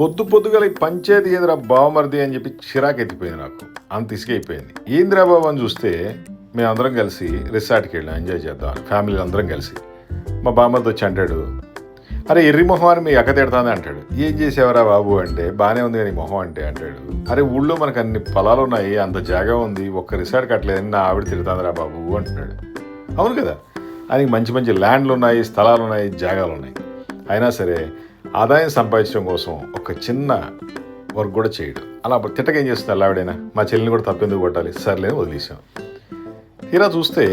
పొద్దు పొద్దుగల ఈ పంచాయతీ ఏందిరా బావమరిది అని చెప్పి చిరాకు ఎత్తిపోయింది నాకు. అంత ఇసుకైపోయింది. ఏందిరా బాబు అని చూస్తే మేము అందరం కలిసి రిసార్ట్కి వెళ్ళాం ఎంజాయ్ చేద్దాం ఫ్యామిలీ అందరం కలిసి. మా బామ్మర్ది వచ్చి అంటాడు, అరే ఎర్రి మొహం అని మీ అక్క తిడతానే అంటాడు. ఏం చేసేవరా బాబు అంటే, బాగానే ఉంది కానీ మొహం అంటే అంటాడు. అరే ఊళ్ళో మనకు అన్ని పొలాలు ఉన్నాయి, అంత జాగా ఉంది, ఒక్క రిసార్ట్ కట్టలేదని నా ఆవిడ తిడతాందిరా బాబు అంటున్నాడు. అవును కదా, ఆయనకి మంచి మంచి ల్యాండ్లు ఉన్నాయి, స్థలాలు ఉన్నాయి, జాగాలు ఉన్నాయి. అయినా సరే ఆదాయం సంపాదించడం కోసం ఒక చిన్న వర్క్ కూడా చేయడు. అలా తిట్టకేం చేస్తుంది ఆవిడైనా, మా చెల్లిని కూడా తప్పెందుకు కొట్టాలి, సర్లేని వదిలేసాం. తీరా చూస్తే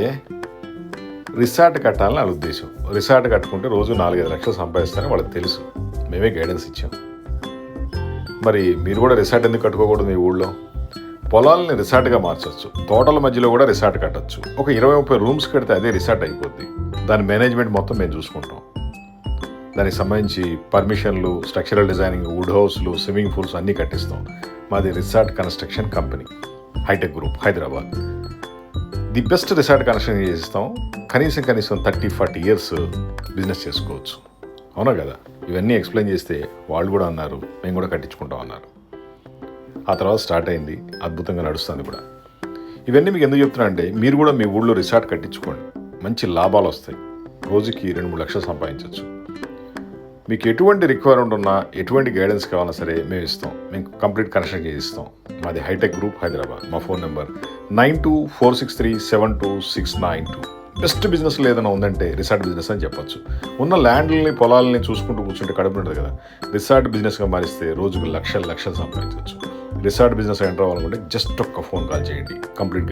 రిసార్ట్ కట్టాలని వాళ్ళ ఉద్దేశం. రిసార్ట్ కట్టుకుంటే రోజు 4-5 లక్షలు సంపాదిస్తారని వాళ్ళకి తెలుసు. మేమే గైడెన్స్ ఇచ్చాం. మరి మీరు కూడా రిసార్ట్ ఎందుకు కట్టుకోకూడదు? మీ ఊళ్ళో పొలాలని రిసార్ట్గా మార్చవచ్చు, తోటల మధ్యలో కూడా రిసార్ట్ కట్టచ్చు. ఒక 20-30 రూమ్స్ కడితే అదే రిసార్ట్ అయిపోద్ది. దాని మేనేజ్మెంట్ మొత్తం మేము చూసుకుంటాం. దానికి సంబంధించి పర్మిషన్లు, స్ట్రక్చరల్ డిజైనింగ్, వుడ్ హౌస్లు, స్విమ్మింగ్ పూల్స్ అన్నీ కట్టిస్తాం. మాది resort construction company, hitech group, Hyderabad. The best resort construction చేసిస్తాం. కనీసం 30-40 ఇయర్స్ బిజినెస్ చేసుకోవచ్చు. అవునా కదా? ఇవన్నీ ఎక్స్ప్లెయిన్ చేస్తే వాళ్ళు కూడా అన్నారు మేము కూడా కట్టించుకుంటాం అన్నారు. ఆ తర్వాత స్టార్ట్ అయింది, అద్భుతంగా నడుస్తుంది కూడా. ఇవన్నీ మీకు ఎందుకు చెప్తున్నా అంటే, మీరు కూడా మీ ఊళ్ళో రిసార్ట్ కట్టించుకోండి, మంచి లాభాలు వస్తాయి. రోజుకి 2-3 లక్షలు సంపాదించవచ్చు. మీకు ఎటువంటి రిక్వైర్మెంట్ ఉన్నా, ఎటువంటి గైడెన్స్ కావాలన్నా సరే మేము ఇస్తాం. మేము కంప్లీట్ కనెక్షన్ చేయిస్తాం. మాది హైటెక్ గ్రూప్, హైదరాబాద్. మా ఫోన్ నెంబర్ 9246372692. బెస్ట్ బిజినెస్ ఏదైనా ఉందంటే రిసార్ట్ బిజినెస్ అని చెప్పొచ్చు. ఉన్న ల్యాండ్లని, పొలాలని చూసుకుంటూ కూర్చుంటే కడుపు ఉంటుంది కదా. రిసార్ట్ బిజినెస్గా మారిస్తే రోజుకు లక్షలు సంపాదించవచ్చు. రిసార్ట్ బిజినెస్ ఎంటర్ అవ్వాలనుకుంటే జస్ట్ ఒక్క ఫోన్ కాల్ చేయండి. కంప్లీట్